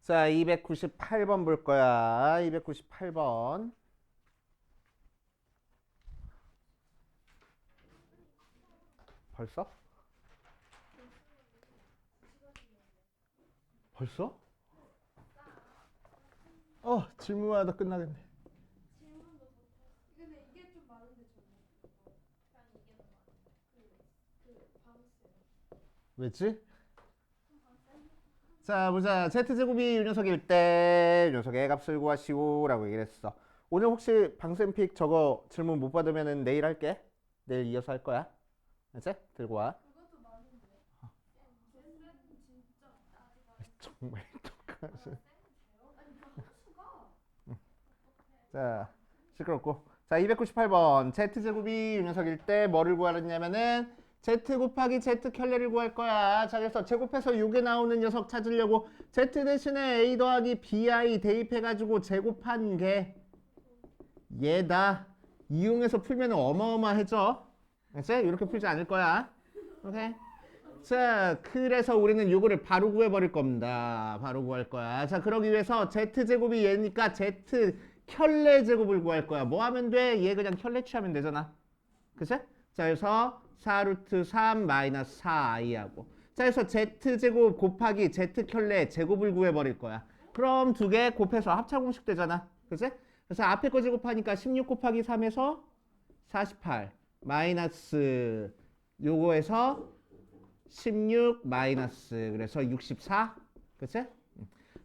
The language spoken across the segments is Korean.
자, 298번 볼 거야. 298번. 벌써? 벌써? 질문마다 끝나겠네. 근데 이게 좀 많은데 저는 그냥 이게 더 많아요. 방수. 왜지? 자, 보자. Z제곱이 이 녀석일 때 이 녀석의 값을 구하시오 라고 얘기를 했어. 오늘 혹시 방쌤픽 저거 질문 못 받으면 내일 할게. 내일 이어서 할 거야. 알지? 들고 와. 그것도 많은데. 쌤은 진짜 정말 똑같은. 아니 방수가 자, 시끄럽고. 자, 298번. Z제곱이 이 녀석일 때 뭐를 구하느냐면은 Z 곱하기 Z 켤레를 구할 거야. 자, 그래서 제곱해서 6에 나오는 녀석 찾으려고 Z 대신에 A 더하기 BI 대입해가지고 제곱한 게 얘다. 이용해서 풀면 어마어마해져. 알지? 이렇게 풀지 않을 거야. 오케이? 자, 그래서 우리는 요거를 바로 구해버릴 겁니다. 바로 구할 거야. 자, 그러기 위해서 Z제곱이 얘니까 Z 켤레 제곱을 구할 거야. 뭐 하면 돼? 얘 그냥 켤레 취하면 되잖아. 그치? 자, 그래서 4루트 3 마이너스 4i하고. 자, 그래서 Z제곱 곱하기 Z 켤레 제곱을 구해버릴 거야. 그럼 두 개 곱해서 합차공식 되잖아. 그치? 그래서 앞에 거 제곱하니까 16 곱하기 3에서 48 마이너스 요거에서 16 마이너스 그래서 64 그치?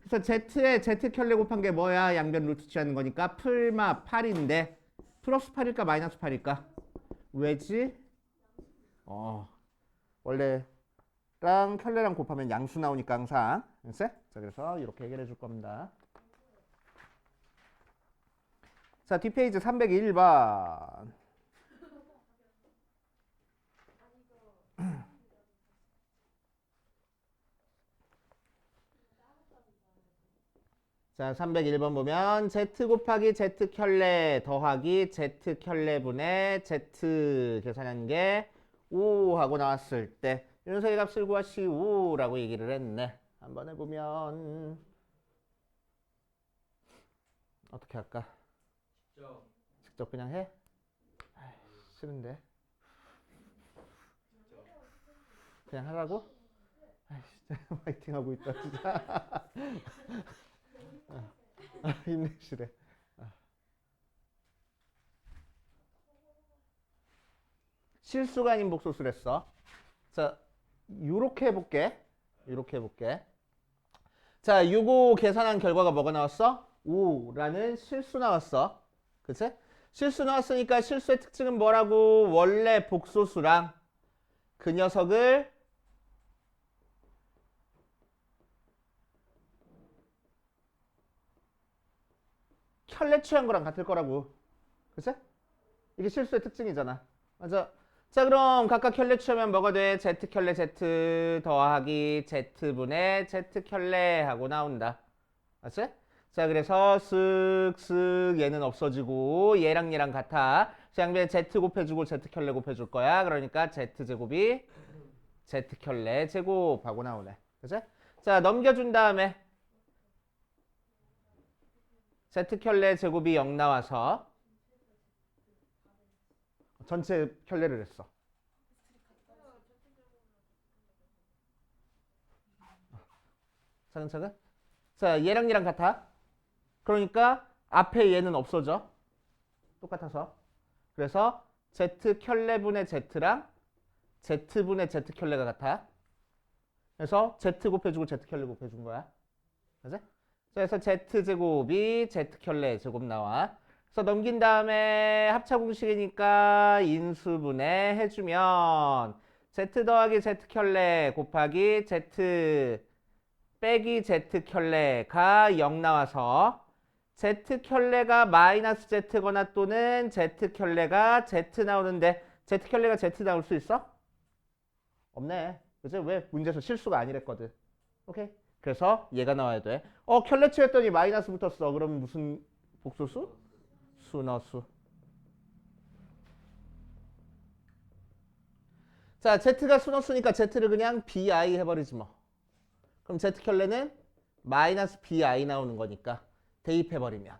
그래서 Z에 Z 켤레 곱한 게 뭐야? 양변 루트 취하는 거니까 풀마 8인데 플러스 8일까 마이너스 8일까? 왜지? 원래랑 켤레랑 곱하면 양수 나오니까 항상 그치? 자, 그래서 이렇게 해결해 줄 겁니다. 자, 뒷페이지 301번. 자, 301번 보면 Z 곱하기 Z 켤레 더하기 Z 켤레분의 Z 계산한 게 5 하고 나왔을 때 이 녀석의 값을 구하시오 라고 얘기를 했네. 한번 해보면 어떻게 할까? 직접 그냥 해? 아이, 싫은데. 그냥 하라고? 아이, 진짜 화이팅 하고 있다 진짜. 힘내시래. 실수가 아닌 복소수를 했어. 자, 요렇게 해볼게. 요렇게 해볼게. 자, 요거 계산한 결과가 뭐가 나왔어? 5라는 실수 나왔어. 그치? 실수 나왔으니까 실수의 특징은 뭐라고? 원래 복소수랑 그 녀석을 켤레 취한 거랑 같을 거라고. 그치? 이게 실수의 특징이잖아. 맞아. 자, 그럼 각각 켤레 취하면 뭐가 돼? Z 켤레 Z 더하기 Z분의 Z 켤레 하고 나온다. 맞지? 자, 그래서 쓱쓱 얘는 없어지고 얘랑 얘랑 같아. 자, 양변에 Z 곱해주고 Z 켤레 곱해줄 거야. 그러니까 Z제곱이 Z 켤레 제곱하고 나오네. 그치? 자, 넘겨준 다음에 Z 켤레 제곱이 0 나와서 전체 켤레를 했어. 차근차근. 자, 얘랑 얘랑 같아. 그러니까 앞에 얘는 없어져. 똑같아서. 그래서 Z 켤레분의 Z랑 Z분의 Z 켤레가 같아. 그래서 Z 곱해주고 Z 켤레 곱해준 거야. 그치? 그래서 Z제곱이 Z 켤레 제곱 나와. 그래서 넘긴 다음에 합차 공식이니까 인수분해 해주면 Z 더하기 Z 켤레 곱하기 Z 빼기 Z 켤레가 0 나와서 Z 켤레가 마이너스 Z거나 또는 Z 켤레가 Z 나오는데 Z 켤레가 Z 나올 수 있어? 없네. 그치? 왜? 문제에서 실수가 아니랬거든. 오케이? 그래서 얘가 나와야 돼. 켤레 치했더니 마이너스 붙었어. 그럼 무슨 복소수? 수너수. 자, Z가 수너수니까 Z를 그냥 BI 해버리지 뭐. 그럼 Z 켤레는 마이너스 bi 나오는 거니까 대입해버리면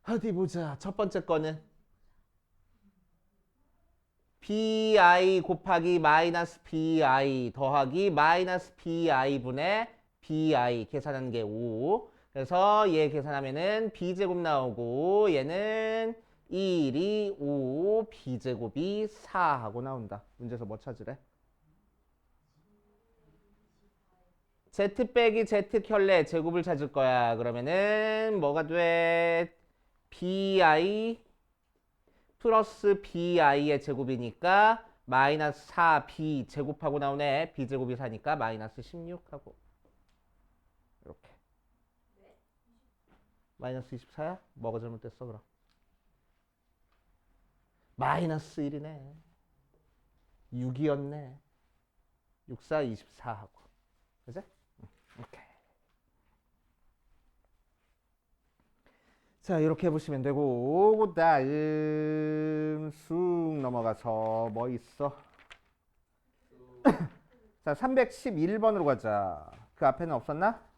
어디 보자. 첫 번째 거는 bi 곱하기 마이너스 bi 더하기 마이너스 bi분의 bi 계산하는 게 5. 그래서 얘 계산하면은 b제곱 나오고 얘는 1이 5, b제곱이 4 하고 나온다. 문제에서 뭐 찾으래? z 빼기 z 켤레 제곱을 찾을 거야. 그러면은 뭐가 돼? bi 플러스 bi의 제곱이니까 마이너스 4b 제곱하고 나오네. b제곱이 4니까 마이너스 16하고 이렇게. 마이너스 24야? 뭐가 잘못됐어 그럼? 마이너스 1이네. 6이었네. 6, 4, 24하고. 그치? 오케이. 자, 이렇게 해보시면 되고, 그 다음 쑥 넘어가서 뭐 있어? 자, 311번으로 가자. 그 앞에는 없었나?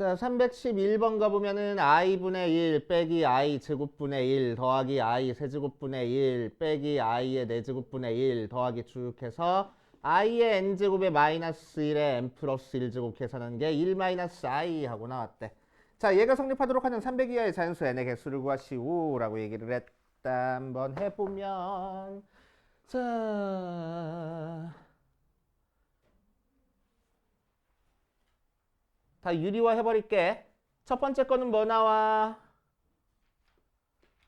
자, 311번 가보면은 i분의 1 빼기 i 제곱분의 1 더하기 i 세제곱분의 1 빼기 i의 4제곱분의 1 더하기 쭉 해서 i의 n제곱에 마이너스 1에 n 플러스 1제곱 계산한 게 1 마이너스 i 하고 나왔대. 자, 얘가 성립하도록 하는 300 이하의 자연수 n의 개수를 구하시오 라고 얘기를 했다. 한번 해보면 자... 다 유리화 해버릴게. 첫 번째 거는 뭐 나와?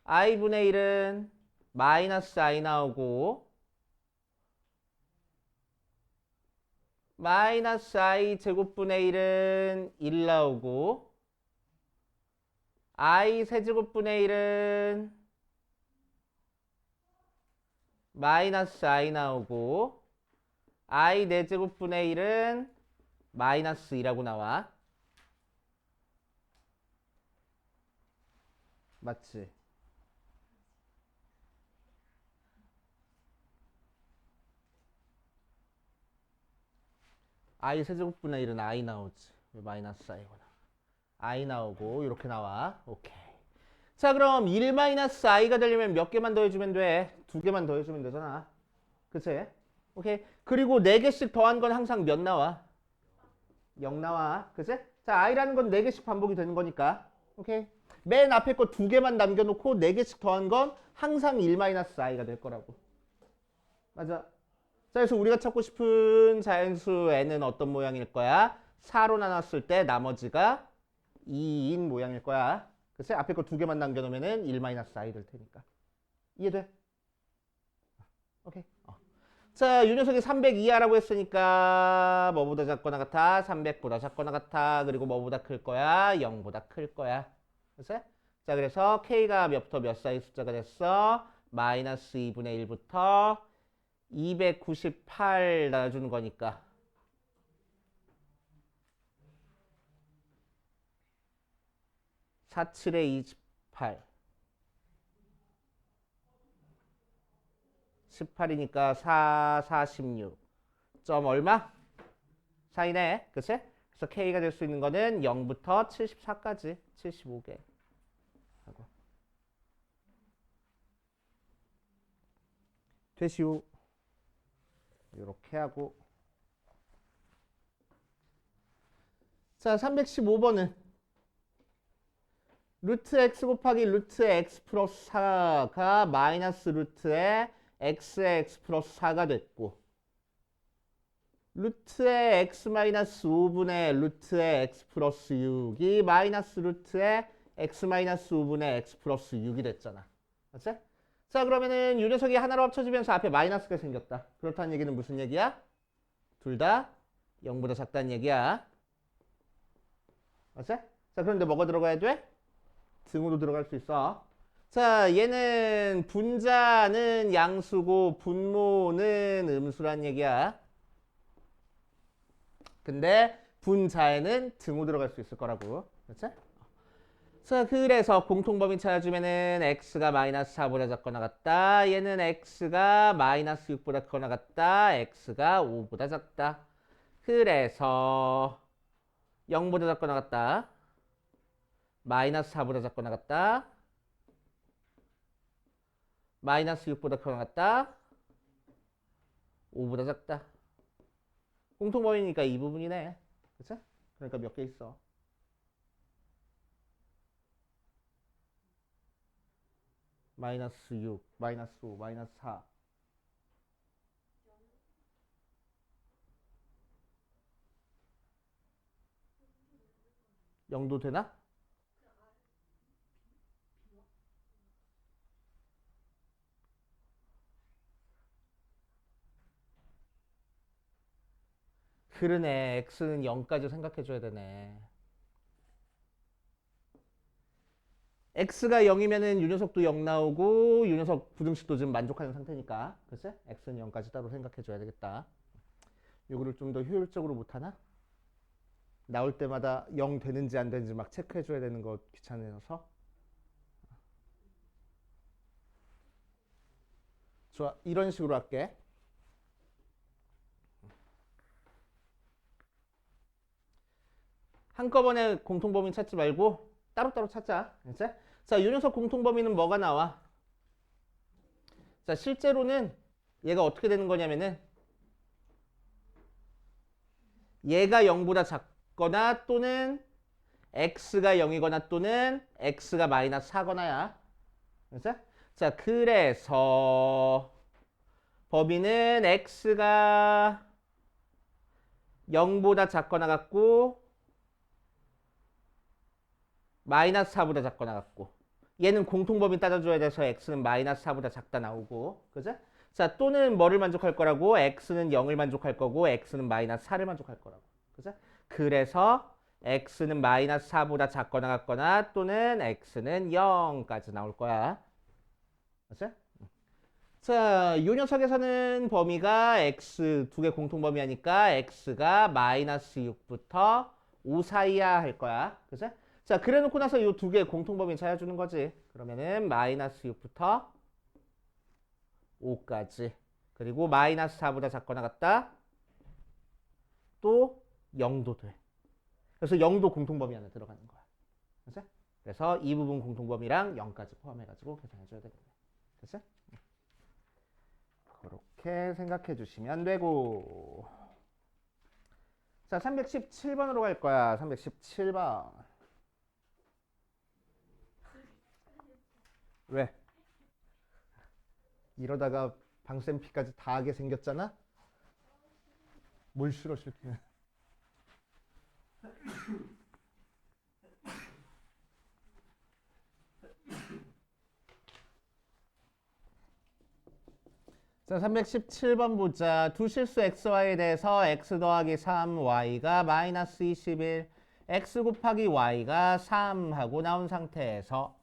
i분의 1은 마이너스 i 나오고 마이너스 i 제곱분의 1은 1 나오고 i 세제곱분의 1은 마이너스 i 나오고 i 4제곱분의 1은 마이너스 2라고 나와. 맞지? i 세제곱분의 1은 i 나오지. 왜 마이너스 i구나. i 나오고 이렇게 나와. 오케이. 자, 그럼 1 마이너스 i가 되려면 몇 개만 더해주면 돼? 2개만 더해주면 되잖아. 그치? 오케이. 그리고 4개씩 더한 건 항상 몇 나와? 0 나와. 그치? 자, i라는 건 4개씩 반복이 되는 거니까. 오케이. 맨 앞에 거 2개만 남겨놓고 4개씩 더한 건 항상 1-i가 될 거라고. 맞아. 자, 그래서 우리가 찾고 싶은 자연수 n은 어떤 모양일 거야? 4로 나눴을 때 나머지가 2인 모양일 거야. 그치? 앞에 거 2개만 남겨놓으면 1-i 될 테니까. 이해돼? 오케이. 자, 이 녀석이 300 이하라고 했으니까 뭐보다 작거나 같아? 300보다 작거나 같아. 그리고 뭐보다 클 거야? 0보다 클 거야. 그치? 자, 그래서 K가 몇부터 몇 사이 숫자가 됐어? 마이너스 2분의 1부터 298 나눠주는 거니까. (4,7에 28) 18이니까 4, 46. 점 얼마? 4이네. 그치? 그래서 K가 될 수 있는 거는 0부터 74까지 75개. 하고. 되시오. 이렇게 하고. 자, 315번은 루트 x 곱하기 루트 x 플러스 4가 마이너스 루트에 x의 x 플러스 4가 됐고 루트의 x 마이너스 5분의 루트의 x 플러스 6이 마이너스 루트의 x 마이너스 5분의 x 플러스 6이 됐잖아. 맞지? 자, 그러면은 이 녀석이 하나로 합쳐지면서 앞에 마이너스가 생겼다. 그렇다는 얘기는 무슨 얘기야? 둘 다 0보다 작다는 얘기야. 맞지? 자, 그런데 뭐가 들어가야 돼? 등으로 들어갈 수 있어. 자, 얘는 분자는 양수고 분모는 음수란 얘기야. 근데 분자에는 등호 들어갈 수 있을 거라고. 그렇지? 자, 그래서 공통범위 찾아주면은 x가 마이너스 4보다 작거나 같다. 얘는 x가 마이너스 6보다 크거나 같다. x가 5보다 작다. 그래서 0보다 작거나 같다. 마이너스 4보다 작거나 같다. 마이너스 6보다 크거나 같다. 5보다 작다. 공통범위니까 이 부분이네. 그치? 그러니까 몇 개 있어? 마이너스 6, 마이너스 5, 마이너스 4. 0도 되나? 그러네. x는 0까지 생각해줘야 되네. x가 0이면은 이 녀석도 0 나오고 이 녀석 부등식도 지금 만족하는 상태니까. 그치? x는 0까지 따로 생각해줘야 되겠다. 이거를 좀 더 효율적으로 못하나? 나올 때마다 0 되는지 안 되는지 막 체크해줘야 되는 거 귀찮아서. 좋아. 이런 식으로 할게. 한꺼번에 공통범위 찾지 말고 따로따로 찾자. 이제? 자, 이 녀석 공통범위는 뭐가 나와? 자, 실제로는 얘가 어떻게 되는 거냐면은 얘가 0보다 작거나 또는 x가 0이거나 또는 x가 마이너스 4거나야. 그죠? 자, 그래서 범위는 x가 0보다 작거나 같고 마이너스 4보다 작거나 같고 얘는 공통범위 따져줘야 돼서 x는 마이너스 4보다 작다 나오고 그죠? 자, 또는 뭐를 만족할 거라고? x는 0을 만족할 거고 x는 마이너스 4를 만족할 거라고. 그죠? 그래서 x는 마이너스 4보다 작거나 같거나 또는 x는 0까지 나올 거야. 그죠? 자, 이 녀석에서는 범위가 x 두 개 공통범위 하니까 x가 마이너스 6부터 5 사이야 할 거야. 그죠? 자, 그래 놓고 나서 이 두 개 공통범위 찾아주는 거지. 그러면은 마이너스 6부터 5까지. 그리고 마이너스 4보다 작거나 같다. 또 0도 돼. 그래서 0도 공통범위 안에 들어가는 거야. 그죠? 그래서 이 부분 공통범위랑 0까지 포함해가지고 계산해줘야 되겠네. 그죠? 그렇게 생각해 주시면 되고. 자, 317번으로 갈 거야. 317번. 왜? 이러다가 방쌤피까지 다 하게 생겼잖아? 뭘 싫어 싫게. 자, 317번 보자. 두 실수 xy에 대해서 x 더하기 3y가 마이너스 21, x 곱하기 y가 3 하고 나온 상태에서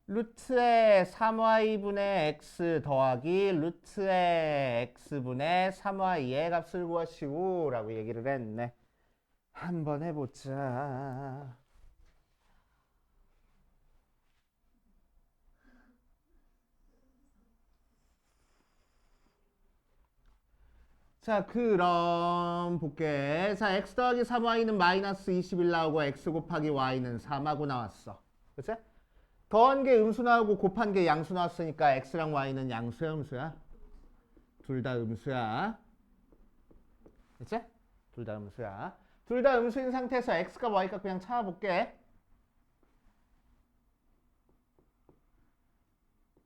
루트의 3y분의 x 더하기 루트의 x분의 3y의 값을 구하시오 라고 얘기를 했네. 한번 해보자. 자, 그럼 볼게. 자, x 더하기 3y는 마이너스 21 나오고 x 곱하기 y는 3하고 나왔어. 그치? 더한 게 음수 나오고 곱한 게 양수 나왔으니까 x랑 y는 양수야, 음수야? 둘 다 음수야. 그치? 둘 다 음수야. 둘 다 음수인 상태에서 x가 y가 그냥 찾아볼게.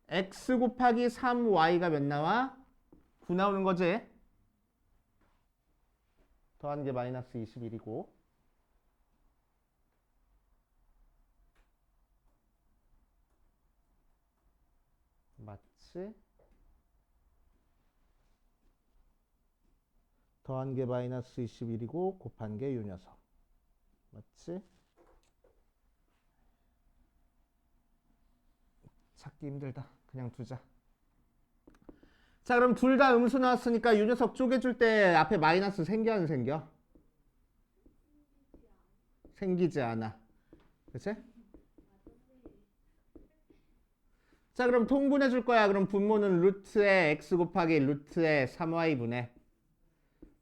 x 곱하기 3y가 몇 나와? 9 나오는 거지? 더한 게 마이너스 21이고 맞지? 더한 게 마이너스 21이고 곱한 게 요 녀석 맞지? 찾기 힘들다. 그냥 두자. 자, 그럼 둘 다 음수 나왔으니까 이 녀석 쪼개줄 때 앞에 마이너스 생겨 안 생겨? 생기지 않아. 그치? 자, 그럼 통분해 줄 거야. 그럼 분모는 루트의 x 곱하기 루트의 3y분의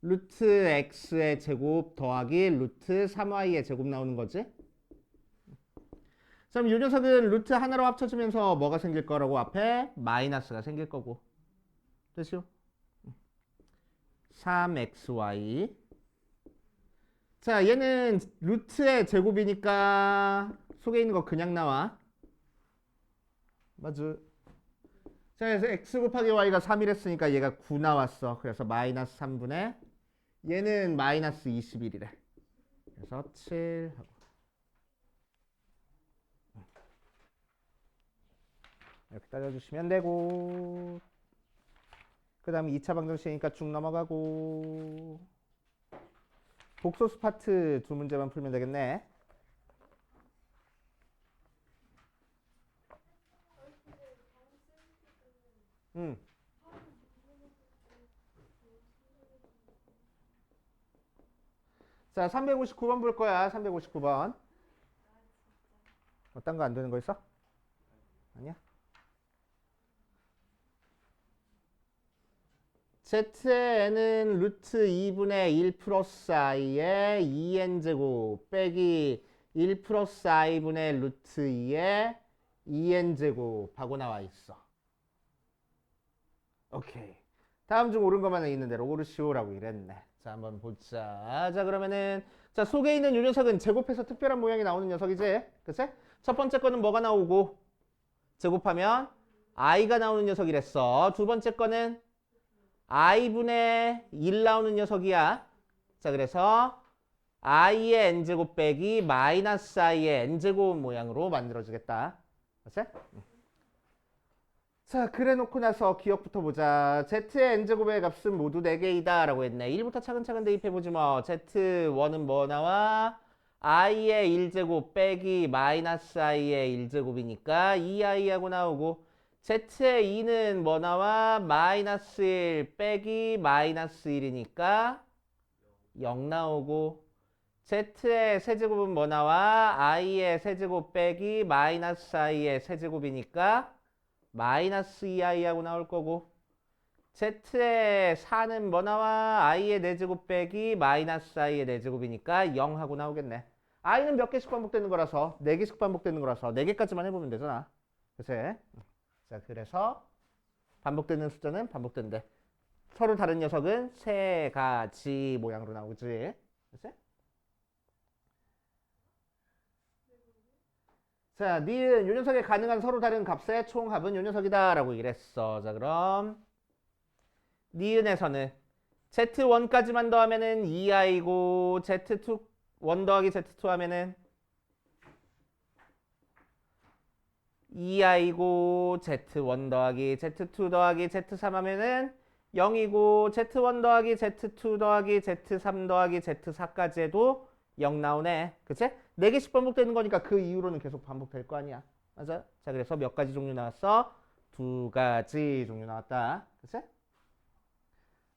루트 x의 제곱 더하기 루트 3y의 제곱 나오는 거지. 그럼 이 녀석은 루트 하나로 합쳐지면서 뭐가 생길 거라고? 앞에 마이너스가 생길 거고. 됐죠? 3xy. 자, 얘는 루트의 제곱이니까 속에 있는 거 그냥 나와. 맞아. 자, 그래서 x 곱하기 y가 3이랬으니까 얘가 9 나왔어. 그래서 마이너스 3분의 얘는 마이너스 21이래. 그래서 7 하고. 이렇게 따져주시면 되고, 그 다음에 2차 방정식이니까 쭉 넘어가고, 복소수 파트 두 문제만 풀면 되겠네. 자, 359번 볼 거야. 359번. 딴 거 안 되는 거 있어? 아니야? z의 n은 루트 2분의 1 플러스 i의 2n제곱 빼기 1 플러스 i분의 루트 2의 2n제곱 하고 나와 있어. 오케이. 다음 중 옳은 것만 있는 대로 고르시오라고 이랬네. 자, 한번 보자. 자, 그러면은 자, 속에 있는 이 녀석은 제곱해서 특별한 모양이 나오는 녀석이지. 그치? 첫 번째 거는 뭐가 나오고 제곱하면 i가 나오는 녀석이랬어. 두 번째 거는 i분의 1 나오는 녀석이야. 자, 그래서 i의 n제곱 빼기 마이너스 i의 n제곱 모양으로 만들어주겠다. 그치? 자, 그래 놓고 나서 기억부터 보자. z의 n제곱의 값은 모두 4개이다 라고 했네. 1부터 차근차근 대입해보지 뭐. z1은 뭐 나와? i의 1제곱 빼기 마이너스 i의 1제곱이니까 2i하고 나오고, z의 2는 뭐 나와? 마이너스 1 빼기 마이너스 1이니까 0 나오고, z의 세제곱은 뭐 나와? i의 세제곱 빼기 마이너스 i의 세제곱이니까 마이너스 2i하고 나올 거고, z의 4는 뭐 나와? i의 4제곱 빼기 마이너스 i의 4제곱이니까 0하고 나오겠네. i는 몇 개씩 반복되는 거라서 4개씩 반복되는 거라서 4개까지만 해보면 되잖아. 그치? 자, 그래서 반복되는 숫자는 반복된대. 서로 다른 녀석은 3가지 모양으로 나오지. 그치? 자, 니은 요 녀석에 가능한 서로 다른 값의 총합은 요 녀석이다 라고 이랬어. 자, 그럼 니은에서는 z1까지만 더하면은 2i고 z2 1 더하기 z2 하면은 2i고 z1 더하기 z2 더하기 z3 하면은 0이고 z1 더하기 z2 더하기 z3 더하기 z4까지 해도 0 나오네. 그치? 4개씩 반복되는 거니까 그 이후로는 계속 반복될 거 아니야. 맞아? 자, 그래서 몇 가지 종류 나왔어? 2가지 종류 나왔다. 그치?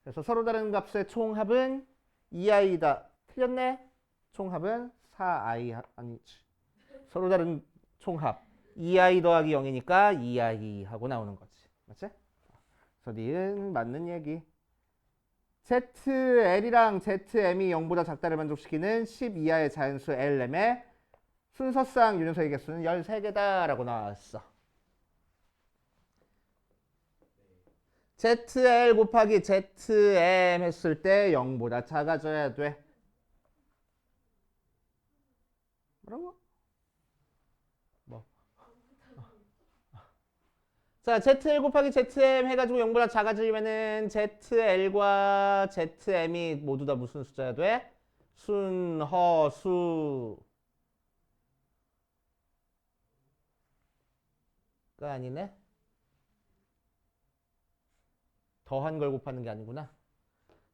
그래서 서로 다른 값의 총합은 2i다. 틀렸네? 총합은 4i 아니지. 서로 다른 총합 2i 더하기 0이니까 2i 하고 나오는 거지. 맞지? 그래서 니은 맞는 얘기. ZL이랑 ZM이 0보다 작다를 만족시키는 10 이하의 자연수 LM의 순서상 유연석의 개수는 13개다 라고 나왔어. ZL 곱하기 ZM 했을 때 0보다 작아져야 돼. 뭐라고? 뭐? 자, ZL 곱하기 ZM 해가지고 0보다 작아지면은 ZL과 ZM이 모두 다 무슨 숫자야 돼? 순허수가 아니네. 더한 걸 곱하는 게 아니구나.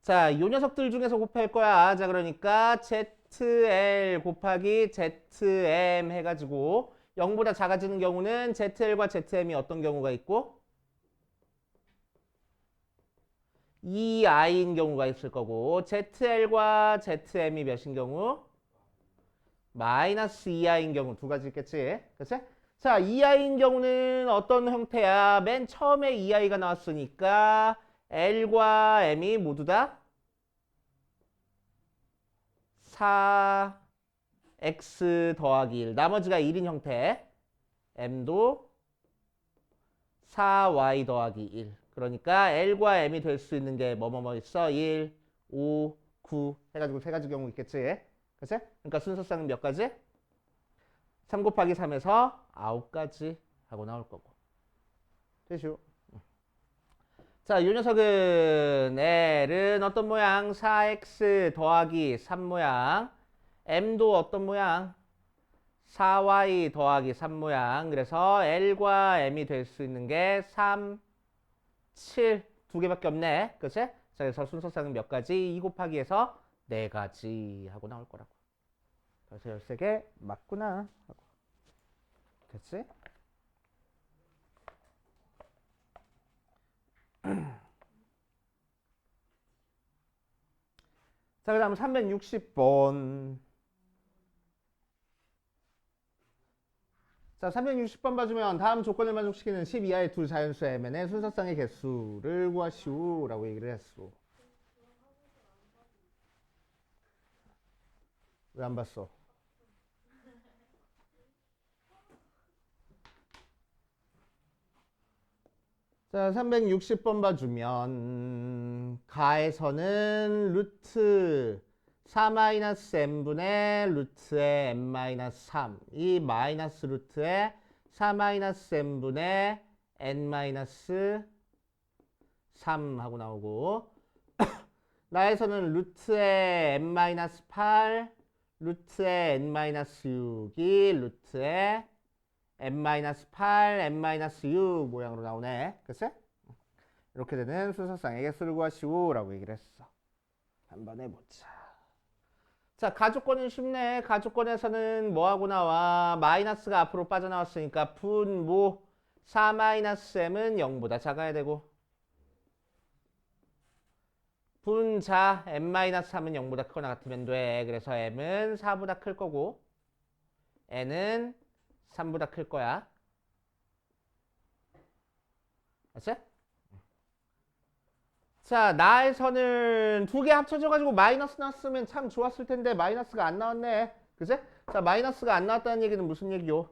자, 요 녀석들 중에서 곱할 거야. 자, 그러니까 ZL 곱하기 ZM 해가지고 0보다 작아지는 경우는 ZL과 ZM이 어떤 경우가 있고 2i인 경우가 있을 거고, ZL과 ZM이 몇인 경우? 마이너스 2i인 경우 2가지 있겠지. 그치? 자, 2i인 경우는 어떤 형태야? 맨 처음에 2i가 나왔으니까 L과 M이 모두 다 4x 더하기 1. 나머지가 1인 형태. M도 4y 더하기 1. 그러니까 L과 M이 될 수 있는 게 뭐뭐뭐 있어? 1, 5, 9 해가지고 세 가지 경우 있겠지? 그치? 그러니까 순서상은 몇 가지? 3 곱하기 3에서 9가지 하고 나올 거고. 되죠? 자, 이 녀석은 L은 어떤 모양? 4x 더하기 3 모양. M도 어떤 모양? 4y 더하기 3 모양. 그래서 L과 M이 될 수 있는 게 3, 7 두 개밖에 없네. 그치? 자, 그래서 순서상은 몇 가지? 2 곱하기에서 4가지 하고 나올 거라고. 그래서 13개 맞구나 하고. 됐지? 자, 그 다음 360번. 자, 360번 봐주면 다음 조건을 만족시키는 10 이하의 두 자연수 mn의 순서상의 개수를 구하시오 라고 얘기를 했어. 왜 안 봤어? 자, 360번 봐주면 가에서는 루트 4-n분의 루트의 n-3 이 마이너스 루트의 4-n분의 n-3 하고 나오고 나에서는 루트의 n-8 루트의 n-6이 루트의 n-8, n-6 모양으로 나오네. 그치? 이렇게 되는 순서상의 개수를 구하시오 라고 얘기를 했어. 한번 해보자. 자, 가족권은 쉽네. 가족권에서는 뭐하고 나와? 마이너스가 앞으로 빠져나왔으니까 분모 4-m은 0보다 작아야 되고 분자 n-3은 0보다 크거나 같으면 돼. 그래서 m은 4보다 클 거고 n은 3보다 클 거야. 알았지? 자, 나에서는 두 개 합쳐져가지고 마이너스 나왔으면 참 좋았을 텐데 마이너스가 안 나왔네. 그치? 자, 마이너스가 안 나왔다는 얘기는 무슨 얘기요?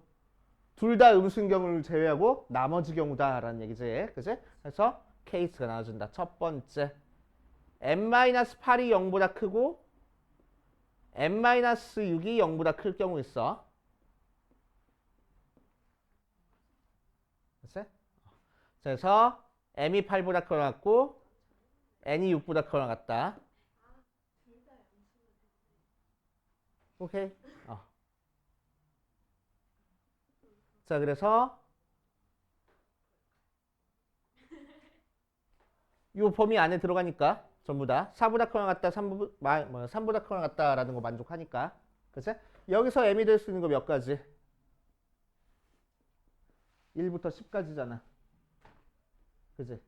둘 다 음수인 경우를 제외하고 나머지 경우다라는 얘기지. 그치? 그래서 케이스가 나와준다. 첫 번째. n-8이 0보다 크고 n-6이 0보다 클 경우 있어. 그치? 그래서 m이 8보다 크거나 같고 n이 6보다 크거나 같다. 오케이. 자, 그래서 이 범위 안에 들어가니까 전부 다 4보다 크거나 같다, 3보다 크거나 같다라는 거 만족하니까. 그치? 여기서 m이 될 수 있는 거 몇 가지? 1부터 10까지잖아. 그치?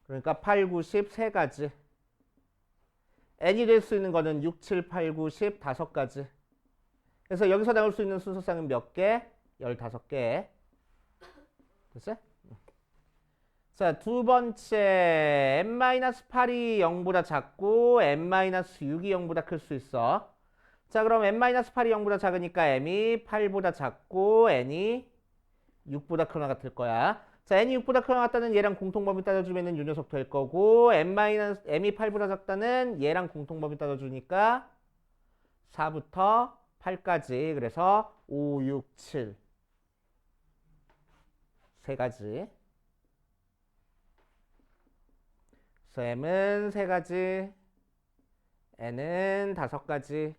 그러니까 8, 9, 10 3가지. n이 될 수 있는 거는 6, 7, 8, 9, 10 5가지. 그래서 여기서 나올 수 있는 순서상은 몇 개? 15개. 됐어? 자, 두 번째 n-8이 0보다 작고 n-6이 0보다 클 수 있어. 자, 그럼 n-8이 0보다 작으니까 m이 8보다 작고 n이 6보다 크거나 같을 거야. 자, n이 6보다 크거나 같다는 얘랑 공통범위 따져주면 이 녀석 될 거고 m이 8보다 작다는 얘랑 공통범위 따져주니까 4부터 8까지. 그래서 5, 6, 7 세 가지. 그래서 m은 3가지, n은 5가지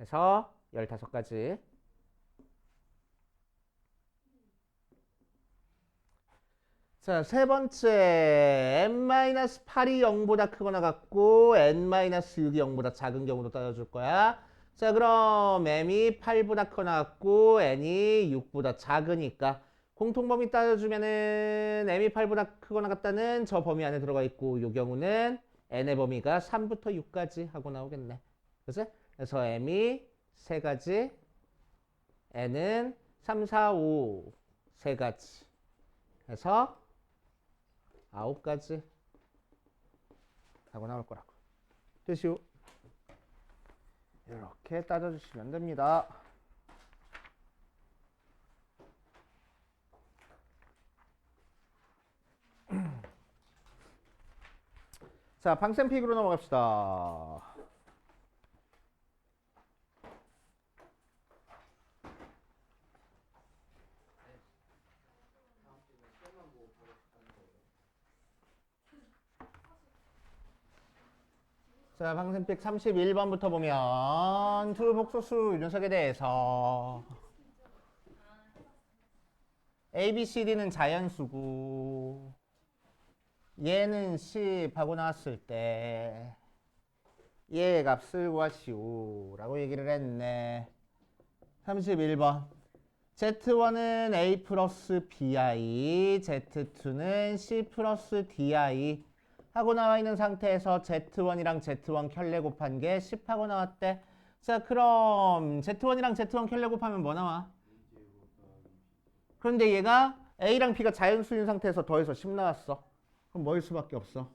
해서 15가지. 자, 세 번째 n-8이 0보다 크거나 같고 n-6이 0보다 작은 경우도 따져줄 거야. 자, 그럼 m이 8보다 크거나 같고 n이 6보다 작으니까 공통범위 따져주면은 m이 8보다 크거나 같다는 저 범위 안에 들어가 있고 이 경우는 n의 범위가 3부터 6까지 하고 나오겠네. 그치? 그래서 m이 3가지, n은 3, 4, 5 세 가지 해서 9가지 하고 나올 거라고. 됐슈. 이렇게 따져주시면 됩니다. 자, 방센픽으로 넘어갑시다. 자, 방센픽 31번부터 보면 두 복소수 유전석에 대해서 A, B, C, D는 자연수고 얘는 10 하고 나왔을 때 얘의 값을 구하시오 라고 얘기를 했네. 31번 Z1은 A 플러스 BI, Z2는 C 플러스 DI 하고 나와 있는 상태에서 Z1이랑 Z1 켤레 곱한 게 10 하고 나왔대. 자, 그럼 Z1이랑 Z1 켤레 곱하면 뭐 나와? 그런데 얘가 A랑 B가 자연수인 상태에서 더해서 10 나왔어. 그럼 뭐일 수밖에 없어?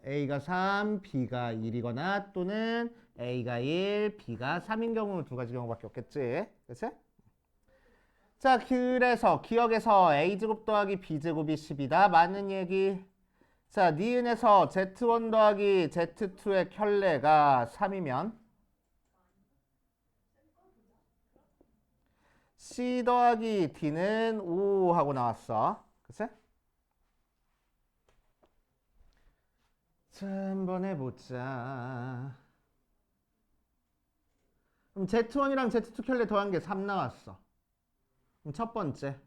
A가 3, B가 1이거나 또는 A가 1, B가 3인 경우 두 가지 경우밖에 없겠지. 그치? 자, 그래서 기억에서 A제곱 더하기 B제곱이 10이다. 맞는 얘기. 자, 니은에서 Z1 더하기 Z2의 켤레가 3이면 C 더하기 D는 5 하고 나왔어. 그치? 자, 한번 해보자. 그럼 Z1이랑 Z2 켤레 더한 게 3 나왔어. 그럼 첫 번째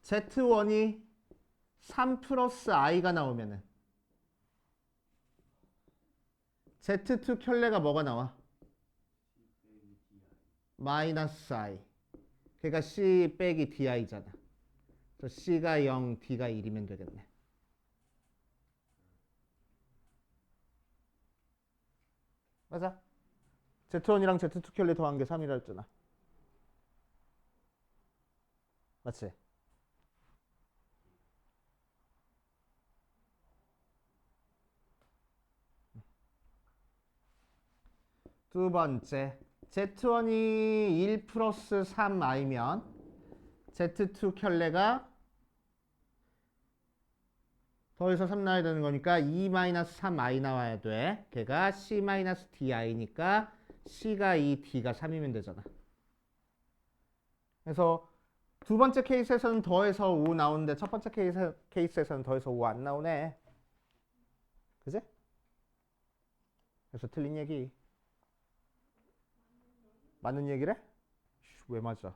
Z1이 3 플러스 I가 나오면은 Z2 켤레가 뭐가 나와? 마이너스 I. 그러니까 C 빼기 DI잖아. 그래서 C가 0, D가 1이면 되겠네. 맞아? Z1이랑 Z2 켤레 더한 게 3이라 했잖아. 맞지? 두 번째 Z1이 1 플러스 3i면 Z2 켤레가 더해서 3 나와야 되는 거니까 2 마이너스 3i 나와야 돼. 걔가 C 마이너스 DI니까 C가 2, D가 3이면 되잖아. 그래서 두 번째 케이스에서는 더해서 5 나오는데 첫 번째 케이스에서는 더해서 5 안 나오네. 그지? 그래서 틀린 얘기. 맞는 얘기래? 왜 맞아?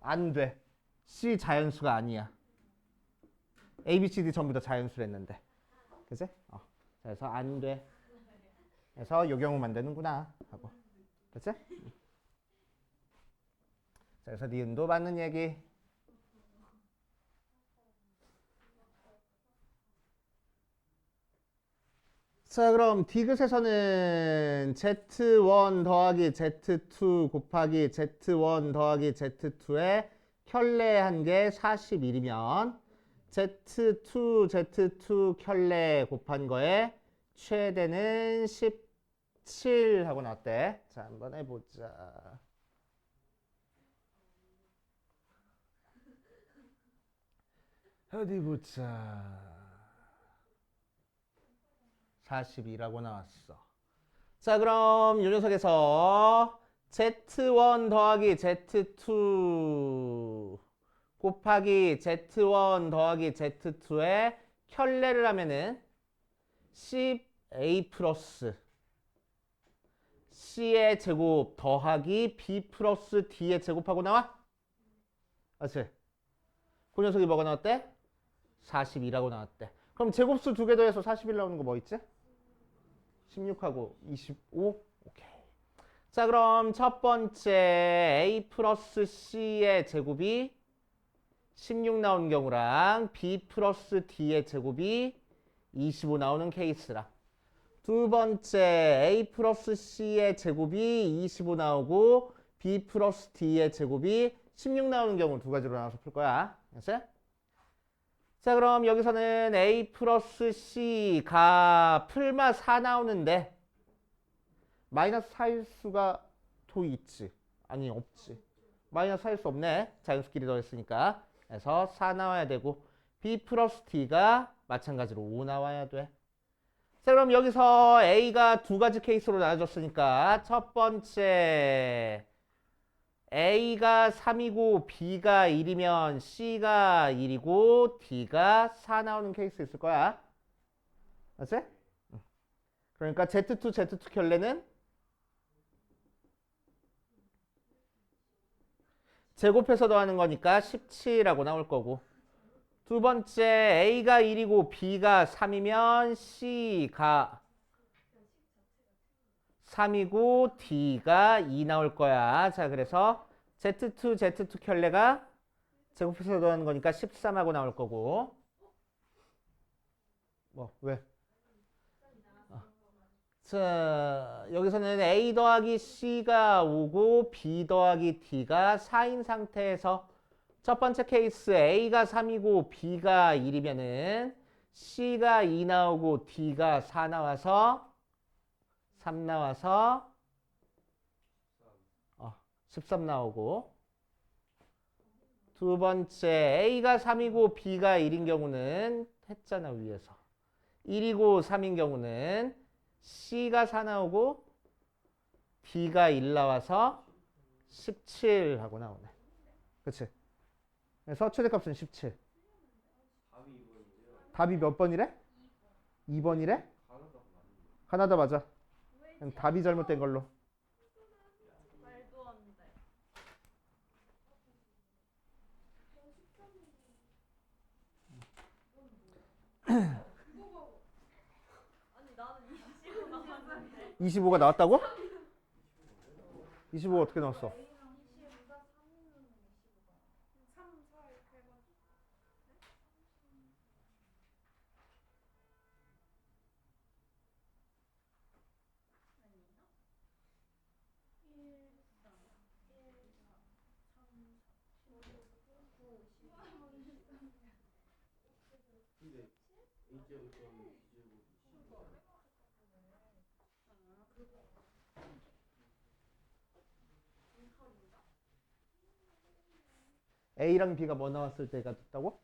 안 돼. C 자연수가 아니야. A, B, C, D 전부 다 자연수랬는데. 그치? 그래서 안 돼. 그래서 요 경우만 되는구나 하고. 그치? 자, 그래서 니은도 맞는 얘기. 자, 그럼 디귿에서는 Z1 더하기 Z2 곱하기 Z1 더하기 Z2의 켤레한 게 41이면 Z2 켤레 곱한 거에 최대는 17 하고 나왔대. 자, 한번 해보자. 어디 보자. 42라고 나왔어. 자, 그럼 이 녀석에서 Z1 더하기 Z2 곱하기 Z1 더하기 Z2의 켤레를 하면은 10A 플러스 C의 제곱 더하기 B 플러스 D의 제곱하고 나와? 맞지? 그 녀석이 뭐가 나왔대? 42라고 나왔대. 그럼 제곱수 두 개 더해서 41 나오는 거 뭐 있지? 16하고 25? 오케이. 자, 그럼 첫 번째 A 플러스 C의 제곱이 16 나오는 경우랑 B 플러스 D의 제곱이 25 나오는 케이스랑 두 번째 a 플러스 c의 제곱이 25 나오고 b 플러스 d의 제곱이 16 나오는 경우 두 가지로 나눠서 풀 거야. 알았어요? 자, 그럼 여기서는 a 플러스 c가 풀마 4 나오는데 마이너스 4일 수가 도 있지. 아니, 없지. 마이너스 4일 수 없네. 자연수끼리 더했으니까. 그래서 4 나와야 되고 b 플러스 d가 마찬가지로 5 나와야 돼. 자, 그럼 여기서 a가 두 가지 케이스로 나눠졌으니까 첫 번째 a가 3이고 b가 1이면 c가 1이고 d가 4 나오는 케이스 있을 거야. 맞지? 그러니까 Z2, Z2 결례는 제곱해서 더하는 거니까 17하고 나올 거고, 두 번째 a가 1이고 b가 3이면 c가 3이고 d가 2 나올 거야. 자, 그래서 Z2, Z2 결례가 제곱해서 더하는 거니까 13하고 나올 거고. 뭐, 왜? 자, 여기서는 a 더하기 c가 5고 b 더하기 d가 4인 상태에서 첫 번째 케이스 a가 3이고 b가 1이면은 c가 2 나오고 d가 4 나와서 3 나와서 13 나오고, 두 번째 a가 3이고 b가 1인 경우는 했잖아 위에서 1이고 3인 경우는 c가 4 나오고 d가 1 나와서 17 하고 나오네. 그치? 그래서 최대값은 17. 답이 몇 번이래? 2번이래? 가나다 맞아. 답이 잘못된 걸로. 말도 안 돼. 아니 나는 20 나왔는데. 25가 나왔다고? 25가 어떻게 나왔어? 25가 3이면 25가 3, 4 이렇게 해가지고 아니나? 1, 4, 1, 4, 3, 4, 5, 9, 10, 11, 12. A랑 B가 뭐 나왔을 때가 됐다고?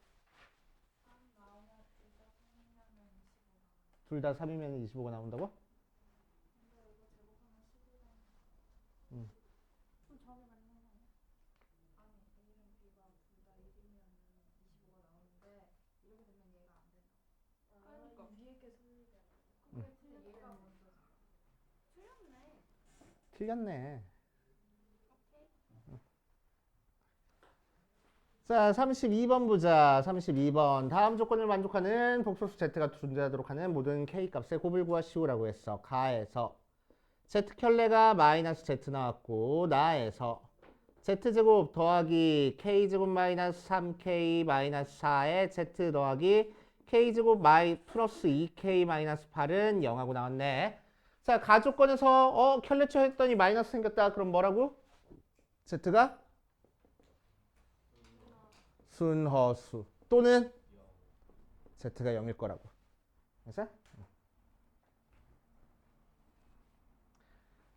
둘 다 3이면 25가 나온다고? 틀렸네. 자, 32번 보자. 32번. 다음 조건을 만족하는 복소수 Z가 존재하도록 하는 모든 K값의 곱을 구하시오라고 했어. 가에서 Z 켤레가 마이너스 Z 나왔고, 나에서 Z제곱 더하기 K제곱 마이너스 3K 마이너스 4에 Z 더하기 K제곱 플러스 2K 마이너스 8은 0하고 나왔네. 자, 가조건에서 켤레쳐 했더니 마이너스 생겼다. 그럼 뭐라고? Z가 순허수 또는 Z가 0일 거라고. 그래서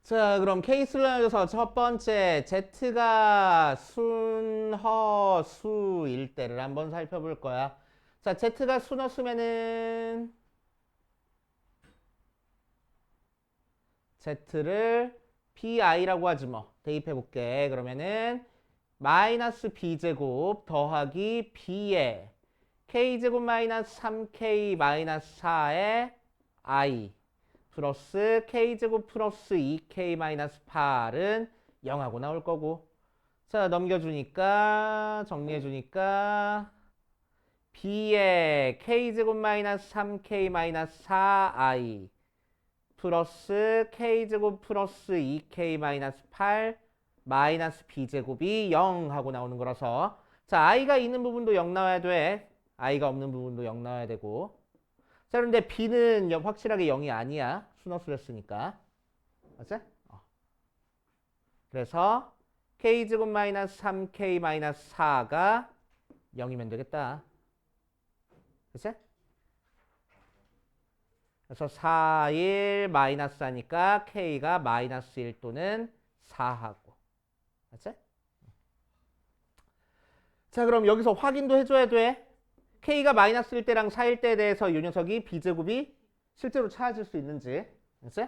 자, 그럼 케이스를 나눠서 첫 번째 Z가 순허수일 때를 한번 살펴볼 거야. 자, Z가 순허수면은 Z를 PI라고 하지 뭐. 대입해 볼게. 그러면은 마이너스 B제곱 더하기 B의 K제곱 마이너스 3K 마이너스 4의 I 플러스 K제곱 플러스 2K 마이너스 8은 0하고 나올 거고. 자, 넘겨주니까 정리해주니까 B의 K제곱 마이너스 3K 마이너스 4I 플러스 K제곱 플러스 2K 마이너스 8 마이너스 B제곱이 0 하고 나오는 거라서, 자, I가 있는 부분도 0 나와야 돼. I가 없는 부분도 0 나와야 되고. 자, 그런데 B는 확실하게 0이 아니야. 순허수를 했으니까. 맞지? 그래서 k제곱 마이너스 3k 마이너스 4가 0이면 되겠다. 그치? 그래서 4, 1 마이너스 하니까 k가 마이너스 1 또는 4하고. 맞지? 자, 그럼 여기서 확인도 해줘야 돼. k가 마이너스 1 때랑 4일 때에 대해서 이 녀석이 b제곱이 실제로 찾아질 수 있는지. 그치?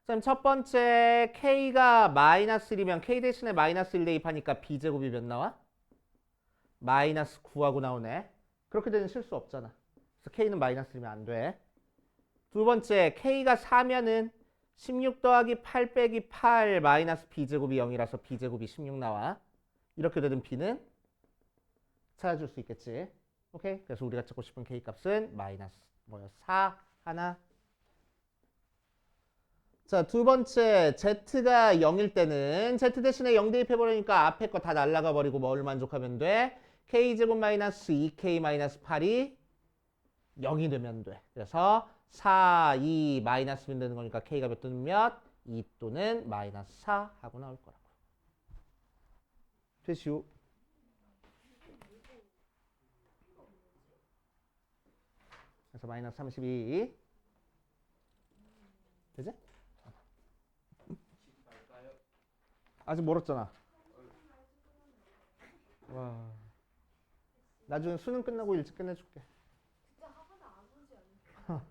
그럼 첫 번째 k가 마이너스 1이면 k 대신에 마이너스 1 대입하니까 b제곱이 몇 나와? 마이너스 9하고 나오네. 그렇게 되는 실수 없잖아. 그래서 k는 마이너스 1이면 안 돼. 두 번째 k가 4면은 16 더하기 8 빼기 8 마이너스 b제곱이 0이라서 b제곱이 16 나와. 이렇게 되는 b는 찾아줄 수 있겠지. 오케이. 그래서 우리가 찾고 싶은 k 값은 마이너스 4 하나. 자, 두 번째 z가 0일 때는 z 대신에 0 대입해버리니까 앞에 거 다 날라가 버리고 뭘 만족하면 돼? k제곱 마이너스 2k 마이너스 8이 0이 되면 돼. 그래서 4, 2 마이너스면 되는 거니까 k가 몇 또는 몇? 2 또는 마이너스 4 하고 나올 거라고. 되시오. 그래서 마이너스 32. 되지? 아직 멀었잖아. 와. 나중에 수능 끝나고 일찍 끝내줄게. 진짜 하나도 안 오지 않을까?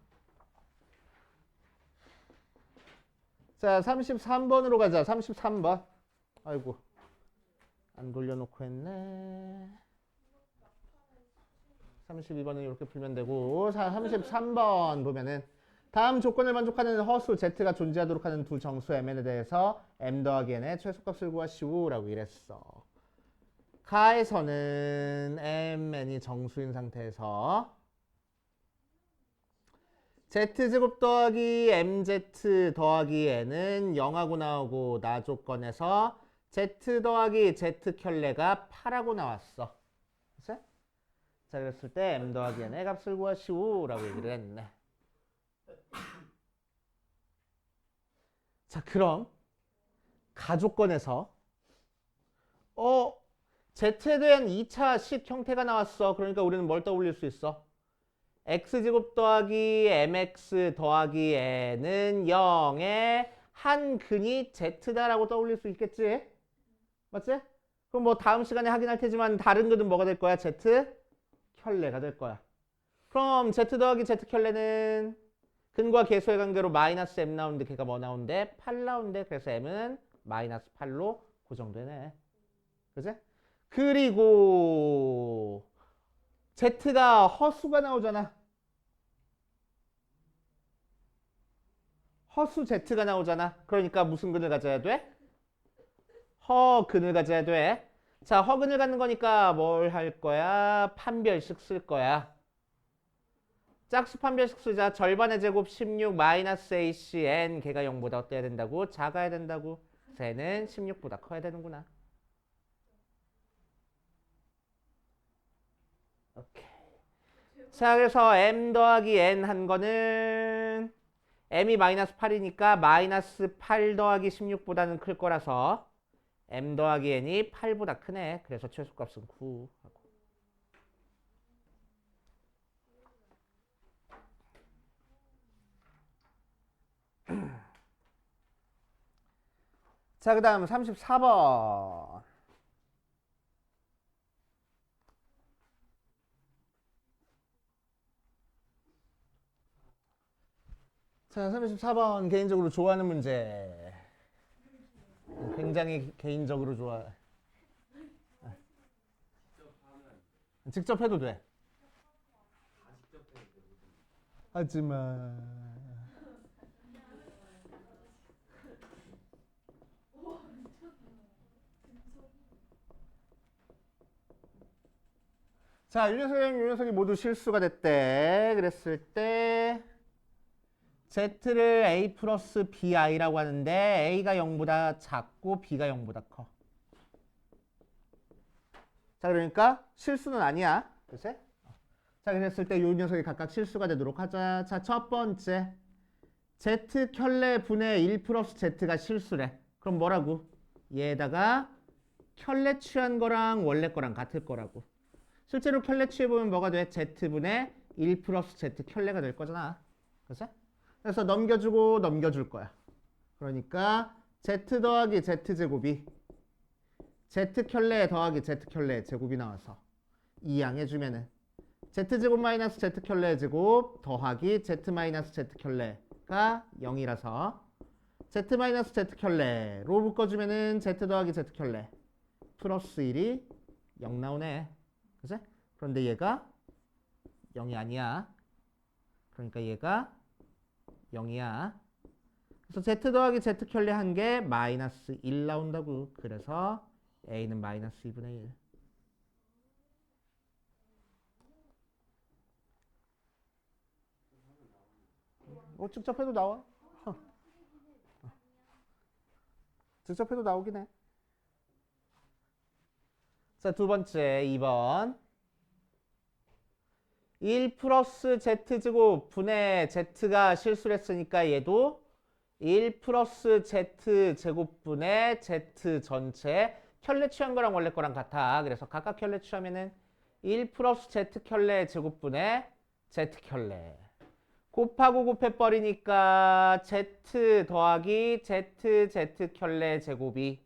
자, 33번으로 가자. 33번. 아이고. 안 돌려놓고 했네. 32번은 이렇게 풀면 되고. 자, 33번 보면은 다음 조건을 만족하는 허수 z가 존재하도록 하는 두 정수 mn에 대해서 m 더하기 n의 최소값을 구하시오 라고 이랬어. 가에서는 mn이 정수인 상태에서 z제곱 더하기 mz 더하기 n은 0하고 나오고 나 조건에서 z 더하기 z 켤레가 8하고 나왔어. 그치? 자, 그랬을 때 m 더하기 n의 값을 구하시오 라고 얘기를 했네. 자, 그럼 가조건에서 z에 대한 2차식 형태가 나왔어. 그러니까 우리는 뭘 떠올릴 수 있어? x제곱 더하기 mx 더하기 n은 0의 한 근이 z다라고 떠올릴 수 있겠지? 맞지? 그럼 뭐 다음 시간에 확인할 테지만 다른 근은 뭐가 될 거야? z 켤레가 될 거야. 그럼 z 더하기 z 켤레는 근과 계수의 관계로 마이너스 m 나오는데 걔가 뭐 나오는데? 8 나오는데 그래서 m은 마이너스 8로 고정되네. 그지? 그리고 z가 허수가 나오잖아. 허수 z가 나오잖아. 그러니까 무슨 근을 가져야 돼? 허근을 가져야 돼. 자, 허근을 갖는 거니까 뭘 할 거야? 판별식 쓸 거야. 짝수 판별식 쓰자. 절반의 제곱 16 마이너스 AC n 걔가 0보다 어때야 된다고? 작아야 된다고. 그래서 n은 16보다 커야 되는구나. 오케이. 자, 그래서 m 더하기 n 한 거는 m이 마이너스 8이니까 마이너스 8 더하기 16보다는 클 거라서 m 더하기 n이 8보다 크네. 그래서 최소값은 9 하고. 자, 그 다음 34번. 자, 34번 개인적으로 좋아하는 문제. 굉장히 개인적으로 좋아. 직접 해도 돼. 하지마. 자, 이 녀석이 모두 실수가 됐대. 그랬을 때 z를 a 플러스 bi라고 하는데 a가 0보다 작고 b가 0보다 커. 자, 그러니까 실수는 아니야. 그치? 자, 그랬을 때 이 녀석이 각각 실수가 되도록 하자. 자, 첫 번째 Z 켤레 분의 1 플러스 Z가 실수래. 그럼 뭐라고? 얘에다가 켤레 취한 거랑 원래 거랑 같을 거라고. 실제로 켤레 취해보면 뭐가 돼? Z분의 1 플러스 Z 켤레가 될 거잖아. 그치? 그래서 넘겨주고 넘겨줄 거야. 그러니까 Z 더하기 Z제곱이 Z 켤레 더하기 Z 켤레 제곱이 나와서 이항해주면은 Z제곱 마이너스 Z 켤레 제곱 더하기 Z 마이너스 Z 켤레가 0이라서 Z 마이너스 Z 켤레로 묶어주면은 Z 더하기 Z 켤레 플러스 1이 0 나오네. 그치? 그런데 얘가 0이 아니야. 그러니까 얘가 0이야. 그래서 Z 더하기 Z 켤레 한 개 마이너스 1 나온다고. 그래서 A는 마이너스 2분의 1. 직접 해도 나와. 직접 해도 나오긴 해. 자, 두 번째 2번. 1 플러스 Z제곱 분의 Z가 실수를 했으니까 얘도 1 플러스 Z제곱 분의 Z 전체 켤레 취한 거랑 원래 거랑 같아. 그래서 각각 켤레 취하면은 1 플러스 Z 켤레 제곱분의 Z 켤레 곱하고 곱해버리니까 Z 더하기 Z 켤레 제곱이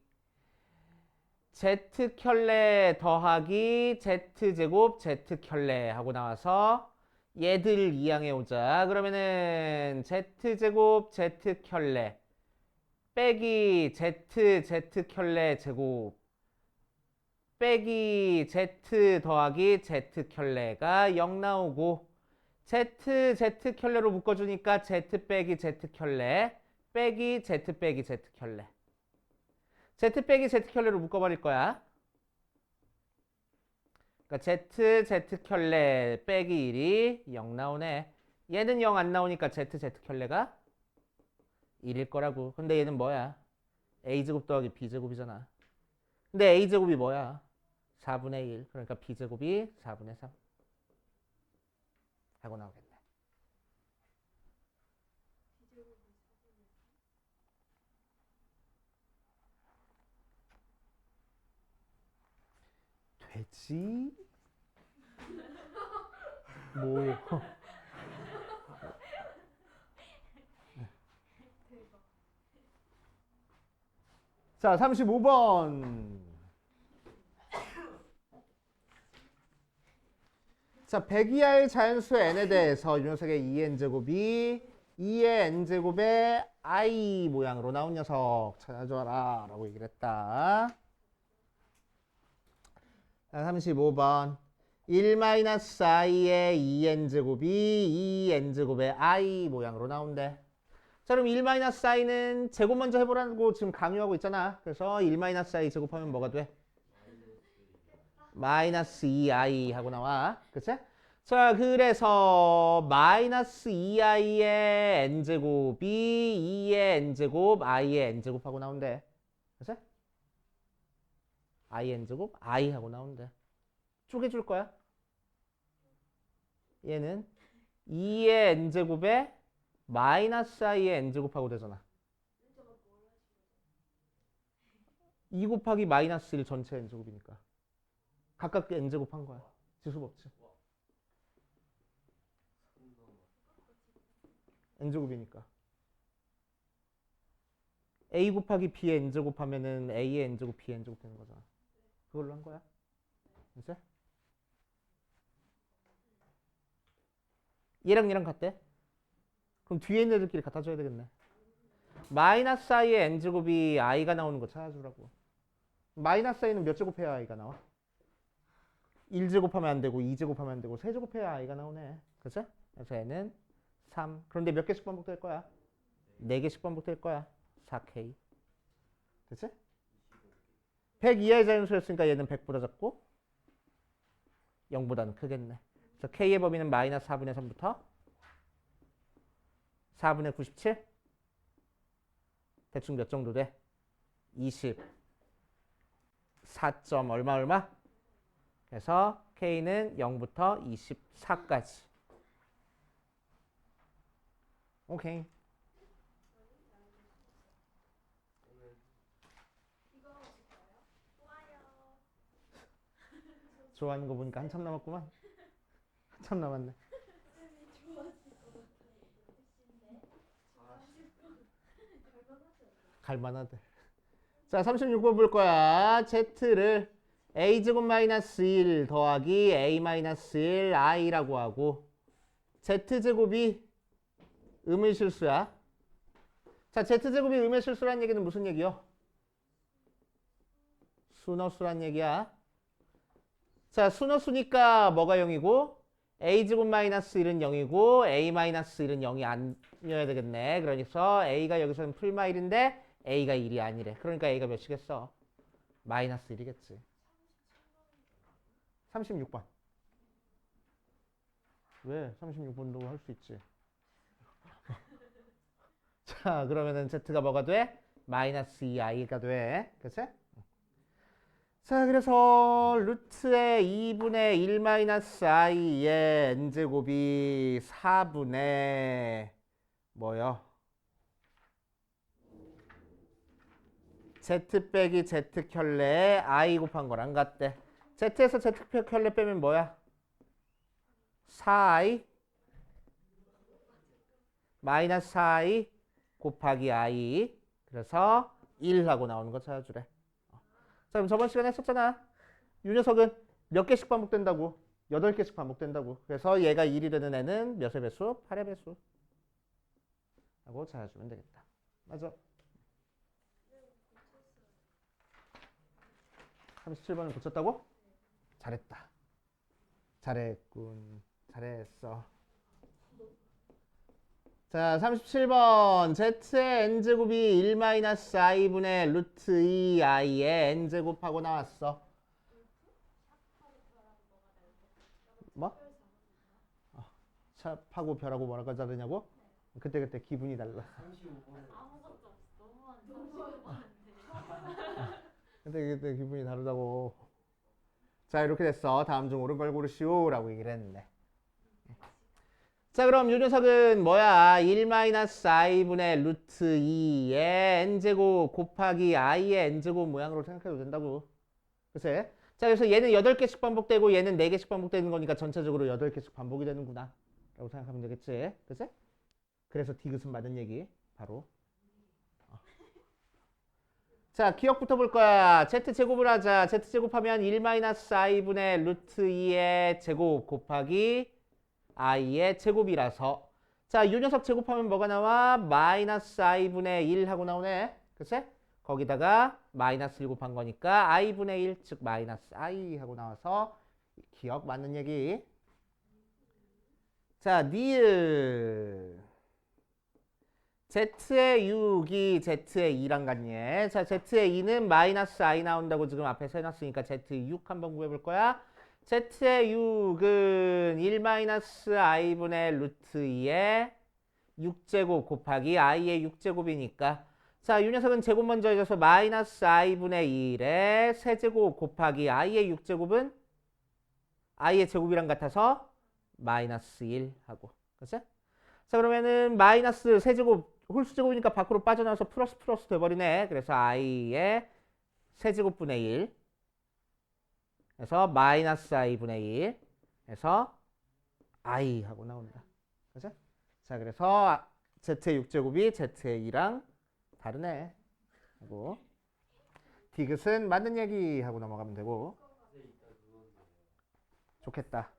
Z 켤레 더하기 Z 제곱 Z 켤레 하고 나와서 얘들 이항해 오자. 그러면은 Z 제곱 Z 켤레 빼기 Z 켤레 제곱 빼기 Z 더하기 Z 켤레가 0 나오고 Z 켤레로 묶어주니까 Z 빼기 Z 켤레 빼기 Z 빼기 Z 켤레 Z 빼기 Z 켤레로 묶어버릴 거야. 그러니까 Z 켤레 빼기 1이 0 나오네. 얘는 0 안 나오니까 Z 켤레가 1일 거라고. 근데 얘는 뭐야? A제곱 더하기 B제곱이잖아. 근데 A제곱이 뭐야? 4분의 1. 그러니까 B제곱이 4분의 3 하고 나오겠네. 되지? 뭐? 자, 35번. 자, 100 이하의 자연수 n에 대해서 이 녀석의 2n제곱이 2의 n제곱의 i 모양으로 나온 녀석 찾아줘라 라고 얘기를 했다. 자, 35번 1-i의 2n제곱이 2n제곱의 i 모양으로 나온대. 자, 그럼 1-i는 제곱 먼저 해보라고 지금 강요하고 있잖아. 그래서 1-i 제곱하면 뭐가 돼? 마이너스 2i 하고 나와. 그치? 자, 그래서 마이너스 2i의 n제곱이 2의 n제곱, i의 n제곱 하고 나온대. 그치? i n제곱, i 하고 나온대. 쪼개줄 거야. 얘는 2의 n제곱에 마이너스 i의 n제곱 하고 되잖아. 2 곱하기 마이너스 1 전체 n제곱이니까. 각각 n제곱 한 거야. 지수 법칙. n제곱이니까. a 곱하기 b의 n제곱 하면은 a의 n제곱, b의 n제곱 되는 거잖아. 그걸로 한 거야. 이제? 얘랑 얘랑 같대? 그럼 뒤에 있는 애들끼리 갖다 줘야 되겠네. 마이너스 i의 n제곱이 i가 나오는 거 찾아주라고. 마이너스 i는 몇 제곱해야 i가 나와? 1제곱하면 안 되고 2제곱하면 안 되고 3제곱해야 i가 나오네. 그치? 그래서 얘는 3. 그런데 몇 개씩 반복될 거야? 4개씩 반복될 거야. 4k. 됐지? 100 이하의 자연수였으니까 얘는 100보다 작고 0보다는 크겠네. 그래서 k의 범위는 마이너스 4분의 3부터 4분의 97? 대충 몇 정도 돼? 24점 얼마? 그래서 k는 0부터 24까지. 오케이. 좋아하는 거 보니까 한참 남았구만. 한참 남았네. 쌤이 좋아하실 것 같은데. 갈만하대. 자, 36번 볼 거야. z를 a제곱 마이너스 1 더하기 a 마이너스 1 i라고 하고 z제곱이 음일실수야. 자, z제곱이 음일실수란 얘기는 무슨 얘기요? 순어수란 얘기야. 자, 순어수니까 뭐가 0이고 a제곱 마이너스 1은 0이고 a 마이너스 1은 0이 아니어야 되겠네. 그러니까 a가 여기서는 풀마 1인데 a가 1이 아니래. 그러니까 a가 몇이겠어? 마이너스 1이겠지. 36번. 왜? 36번도 할 수 있지. 자, 그러면은 z가 뭐가 돼? 마이너스 2i가 돼. 그치? 자, 그래서 루트의 2분의 1 마이너스 i의 n제곱이 4분의 뭐요? z 빼기 z 켤레 i 곱한 거랑 같대. z에서 z 켤레 빼면 뭐야? 4i 마이너스 4i 곱하기 i. 그래서 1하고 나오는 거 찾아주래. 자, 그럼 저번 시간에 했었잖아. 이 녀석은 몇 개씩 반복된다고? 8개씩 반복된다고. 그래서 얘가 1이 되는 애는 몇의 배수? 8의 배수. 하고 찾아주면 되겠다. 맞아. 37번을 고쳤다고? 잘했다. 잘했군. 잘했어. 자, 37번. z의 n제곱이 1-i분의 루트 2i의 n제곱하고 나왔어. 뭐? 샵하고 별하고 뭐라고 다르냐고? 그때 기분이 달라. 아무것도 없어. 너무 안 그때 기분이 다르다고. 자, 이렇게 됐어. 다음 중 옳은 걸 고르시오 라고 얘기를 했는데. 자, 그럼 이 녀석은 뭐야? 1-i분의 루트 2의 n제곱 곱하기 i의 n제곱 모양으로 생각해도 된다고. 그치? 자, 그래서 얘는 8개씩 반복되고 얘는 4개씩 반복되는 거니까 전체적으로 8개씩 반복이 되는구나 라고 생각하면 되겠지. 그치? 그래서 디귿은 맞는 얘기. 바로. 자, 기억부터 볼 거야. z제곱을 하자. z제곱하면 1-i분의 루트 2의 제곱 곱하기 i의 제곱이라서. 자, 이 녀석 제곱하면 뭐가 나와? 마이너스 i분의 1 하고 나오네. 그치? 거기다가 마이너스 1 곱한 거니까 i분의 1, 즉 마이너스 i 하고 나와서 기억 맞는 얘기. 자, 니을. z의 6이 z의 2랑 같니? 자, z의 2는 마이너스 i 나온다고 지금 앞에서 해놨으니까 z 6 한번 구해볼 거야. z의 6은 1-i분의 루트 2의 6제곱 곱하기 i의 6제곱이니까 자, 이 녀석은 제곱 먼저 해줘서 마이너스 i분의 1의 세제곱 곱하기 i의 6제곱은 i의 제곱이랑 같아서 마이너스 1 하고. 그치? 자, 그러면은 마이너스 세제곱 홀수제곱이니까 밖으로 빠져나와서 플러스 돼버리네. 그래서 i의 세제곱분의 1 그래서 마이너스 i분의 1 해서 i 하고 나온다. 그죠? 자, 그래서 z의 6제곱이 z의 2랑 다르네. 하고 디귿은 맞는 얘기 하고 넘어가면 되고. 좋겠다.